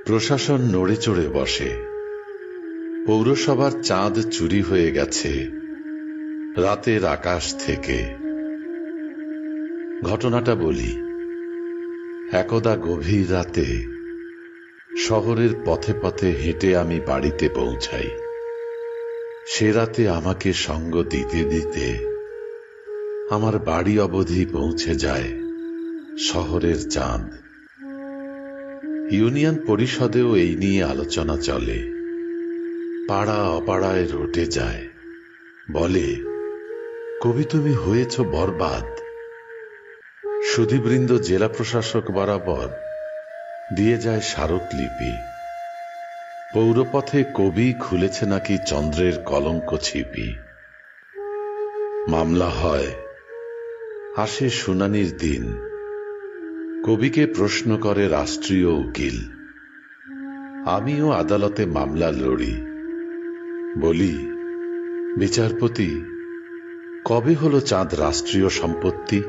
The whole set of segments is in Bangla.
প্রশাসন নড়ে চড়ে বসে। পৌরসভার চাঁদ চুরি হয়ে গেছে রাতের আকাশ থেকে। ঘটনাটা বলি। একদা গভীর রাতে শহরের পথে পথে হেঁটে আমি বাড়িতে পৌঁছাই। সে রাতে আমাকে সঙ্গ দিতে দিতে আমার বাড়ি অবধি পৌঁছে যায় শহরের চাঁদ। ইউনিয়ন পরিষদেও এই নিয়ে আলোচনা চলে। পাড়া অপাড়ায় রটে যায়, বলে, কবি তুমি হয়েছ বরবাদ। সুধীবৃন্দ জেলা প্রশাসক বরাবর দিয়ে যায় স্মারকলিপি। পৌরপথে কবি খুলেছে নাকি চন্দ্রের কলঙ্ক ছিপি। মামলা হয়, আসে শুনানির দিন। কবিকে প্রশ্ন করে রাষ্ট্রীয় উকিল। আমিও আদালতে মামলা লড়ি। বলি, বিচারপতি, কবে হলো চাঁদ রাষ্ট্রীয় সম্পত্তি?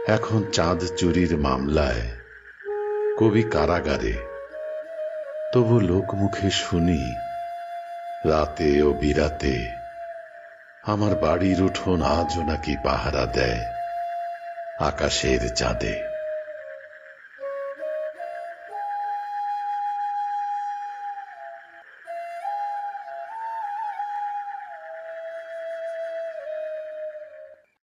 এখন চাঁদ চুরির মামলায় কবি কারাগারে। তবু লোকমুখে শুনি, রাতে ও বিরাতে আমার বাড়ির উঠোন আজও নাকি পাহারা দেয় আকাশের চাঁদে।